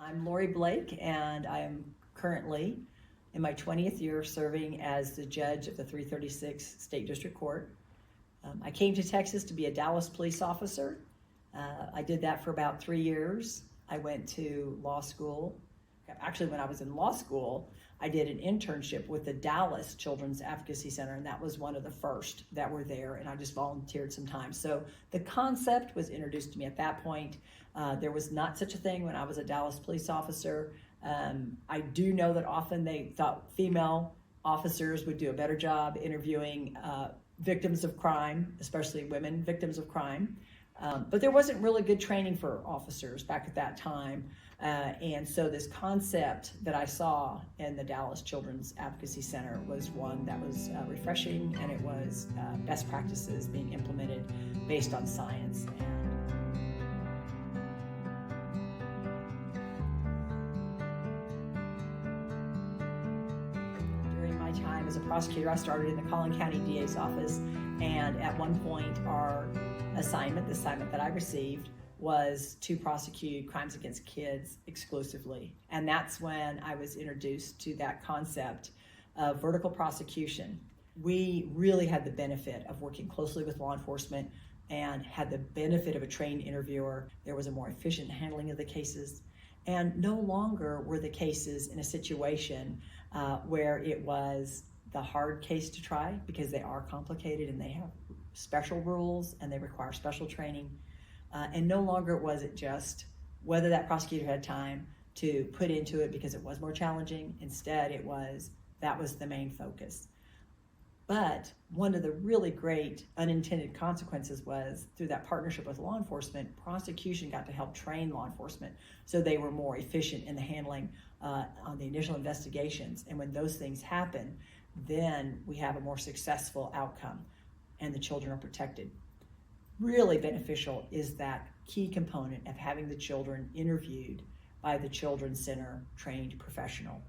I'm Lori Blake, and I am currently in my 20th year serving as the judge of the 336 State District Court. I came to Texas to be a Dallas police officer. I did that for about 3 years. I went to law school. Actually, when I was in law school, I did an internship with the Dallas Children's Advocacy Center, and that was one of the first that were there, and I just volunteered some time. So the concept was introduced to me at that point. There was not such a thing when I was a Dallas police officer. I do know that often they thought female officers would do a better job interviewing victims of crime, especially women victims of crime. But there wasn't really good training for officers back at that time. And so this concept that I saw in the Dallas Children's Advocacy Center was one that was refreshing, and it was best practices being implemented based on science. During my time as a prosecutor, I started in the Collin County DA's office, and at one point our the assignment that I received was to prosecute crimes against kids exclusively. And that's when I was introduced to that concept of vertical prosecution. We really had the benefit of working closely with law enforcement and had the benefit of a trained interviewer. There was a more efficient handling of the cases, and no longer were the cases in a situation where it was the hard case to try, because they are complicated and they have special rules and they require special training. And no longer was it just whether that prosecutor had time to put into it because it was more challenging. Instead, that was the main focus. But one of the really great unintended consequences was, through that partnership with law enforcement, prosecution got to help train law enforcement so they were more efficient in the handling on the initial investigations. And when those things happen, then we have a more successful outcome and the children are protected. Really beneficial is that key component of having the children interviewed by the Children's Center trained professional.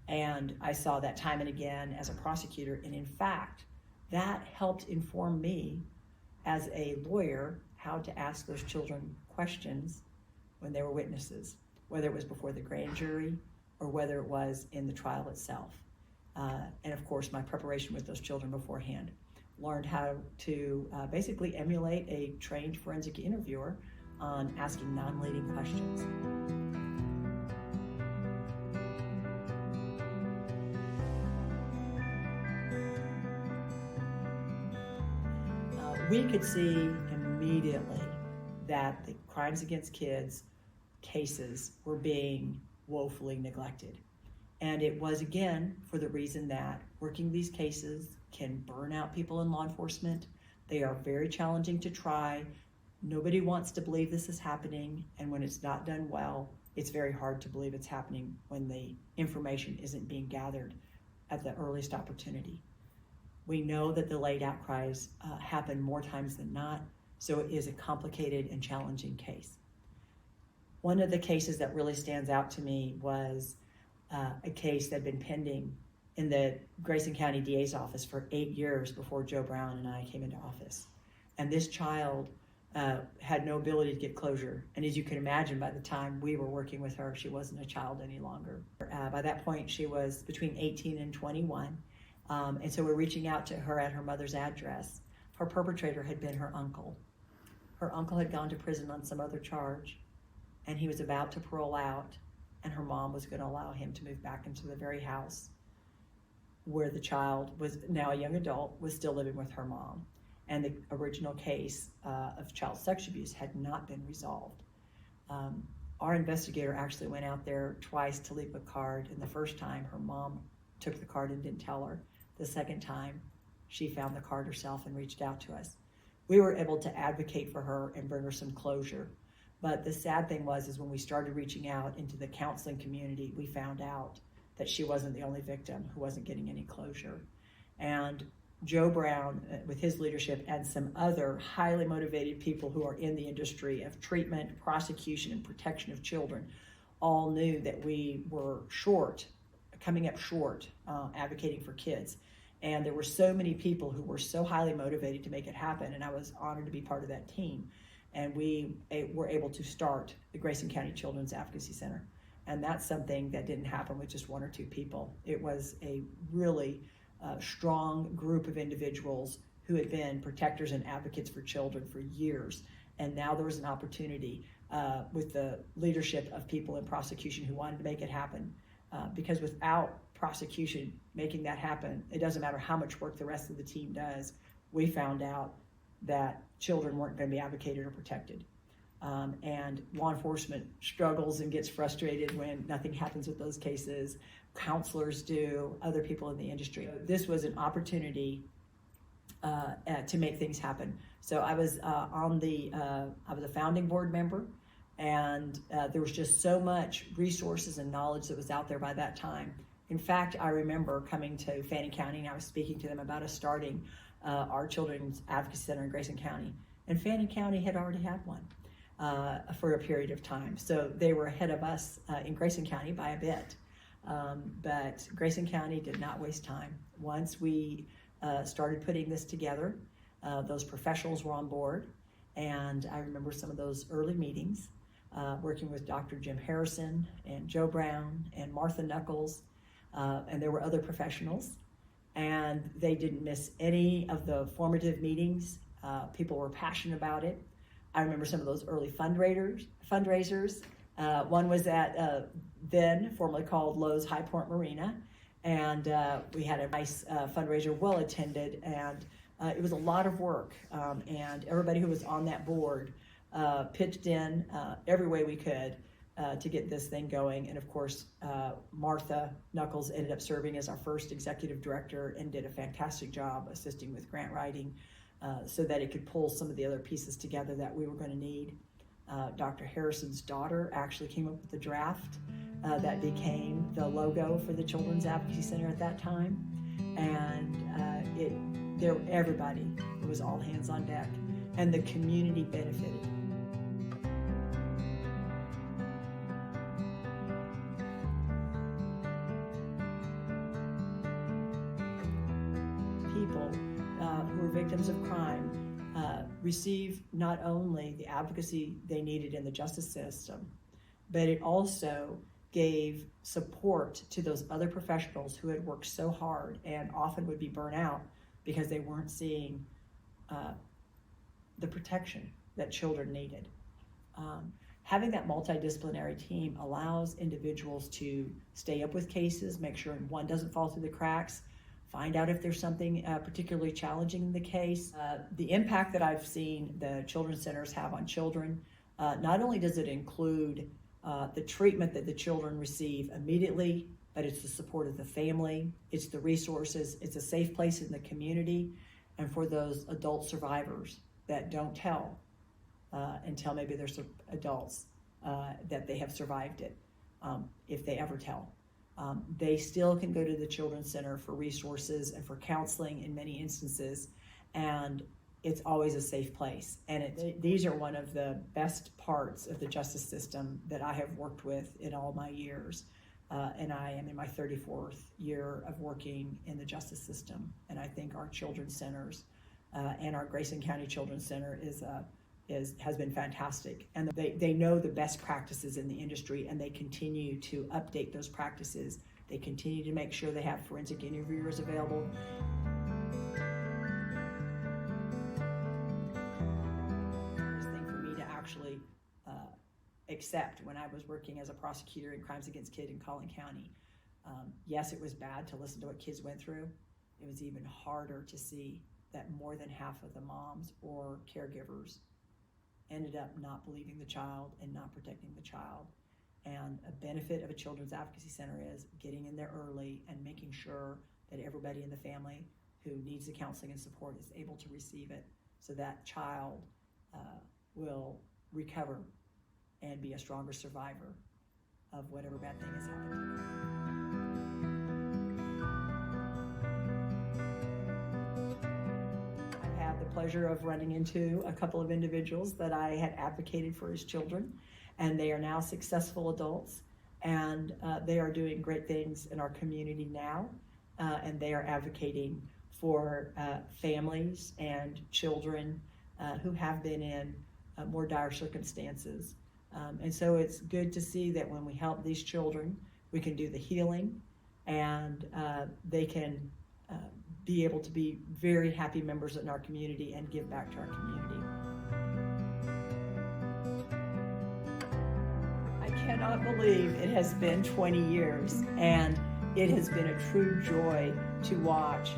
And I saw that time and again as a prosecutor, and in fact, that helped inform me as a lawyer how to ask those children questions when they were witnesses, whether it was before the grand jury or whether it was in the trial itself. And of course, my preparation with those children beforehand. Learned how to basically emulate a trained forensic interviewer on asking non-leading questions. We could see immediately that the crimes against kids cases were being woefully neglected. And it was, again, for the reason that working these cases can burn out people in law enforcement. They are very challenging to try. Nobody wants to believe this is happening, and when it's not done well, it's very hard to believe it's happening when the information isn't being gathered at the earliest opportunity. We know that the late outcries happen more times than not, so it is a complicated and challenging case. One of the cases that really stands out to me was a case that had been pending in the Grayson County DA's office for 8 years before Joe Brown and I came into office. And this child had no ability to get closure. And as you can imagine, by the time we were working with her, she wasn't a child any longer. By that point, she was between 18 and 21. And so we're reaching out to her at her mother's address. Her perpetrator had been her uncle. Her uncle had gone to prison on some other charge, and he was about to parole out, and her mom was going to allow him to move back into the very house where the child was, now a young adult, was still living with her mom. And the original case of child sex abuse had not been resolved. Our investigator actually went out there twice to leave a card, and the first time her mom took the card and didn't tell her. The second time, she found the card herself and reached out to us. We were able to advocate for her and bring her some closure. But the sad thing is when we started reaching out into the counseling community, we found out that she wasn't the only victim who wasn't getting any closure. And Joe Brown, with his leadership, and some other highly motivated people who are in the industry of treatment, prosecution, and protection of children, all knew that we were coming up short, advocating for kids. And there were so many people who were so highly motivated to make it happen, and I was honored to be part of that team. And we were able to start the Grayson County Children's Advocacy Center. And that's something that didn't happen with just one or two people. It was a really strong group of individuals who had been protectors and advocates for children for years. And now there was an opportunity with the leadership of people in prosecution who wanted to make it happen. Because without prosecution making that happen, it doesn't matter how much work the rest of the team does. We found out that children weren't going to be advocated or protected. And law enforcement struggles and gets frustrated when nothing happens with those cases. Counselors do, other people in the industry. This was an opportunity to make things happen. So I was I was a founding board member, and there was just so much resources and knowledge that was out there by that time. In fact, I remember coming to Fannin County, and I was speaking to them about us starting our Children's Advocacy Center in Grayson County. And Fannin County had already had one for a period of time. So they were ahead of us in Grayson County by a bit. But Grayson County did not waste time. Once we started putting this together, those professionals were on board. And I remember some of those early meetings, working with Dr. Jim Harrison and Joe Brown and Martha Knuckles, and there were other professionals. And they didn't miss any of the formative meetings. People were passionate about it. I remember some of those early fundraisers. One was at then formerly called Lowe's High Point Marina, and we had a nice fundraiser, well attended, and it was a lot of work. And everybody who was on that board pitched in every way we could to get this thing going. And of course, Martha Knuckles ended up serving as our first executive director and did a fantastic job assisting with grant writing so that it could pull some of the other pieces together that we were going to need. Dr. Harrison's daughter actually came up with the draft that became the logo for the Children's Advocacy Center at that time. And everybody, it was all hands on deck, and the community benefited. People who are victims of crime receive not only the advocacy they needed in the justice system, but it also gave support to those other professionals who had worked so hard and often would be burnt out because they weren't seeing the protection that children needed. Having that multidisciplinary team allows individuals to stay up with cases, make sure one doesn't fall through the cracks, find out if there's something particularly challenging in the case. The impact that I've seen the children's centers have on children, not only does it include the treatment that the children receive immediately, but it's the support of the family, it's the resources, it's a safe place in the community, and for those adult survivors that don't tell until maybe they're adults that they have survived it, if they ever tell. They still can go to the Children's Center for resources and for counseling in many instances, and it's always a safe place. And these are one of the best parts of the justice system that I have worked with in all my years. And I am in my 34th year of working in the justice system. And I think our children's centers and our Grayson County Children's Center has been fantastic. And they know the best practices in the industry, and they continue to update those practices. They continue to make sure they have forensic interviewers available. Thing for me to actually accept when I was working as a prosecutor in crimes against kids in Collin County. Yes, it was bad to listen to what kids went through. It was even harder to see that more than half of the moms or caregivers ended up not believing the child and not protecting the child. And a benefit of a Children's Advocacy Center is getting in there early and making sure that everybody in the family who needs the counseling and support is able to receive it, so that child will recover and be a stronger survivor of whatever bad thing has happened to them. I've had the pleasure of running into a couple of individuals that I had advocated for as children, and they are now successful adults, and they are doing great things in our community now, and they are advocating for families and children who have been in more dire circumstances And so it's good to see that when we help these children, we can do the healing, and they can be able to be very happy members in our community and give back to our community. I cannot believe it has been 20 years, and it has been a true joy to watch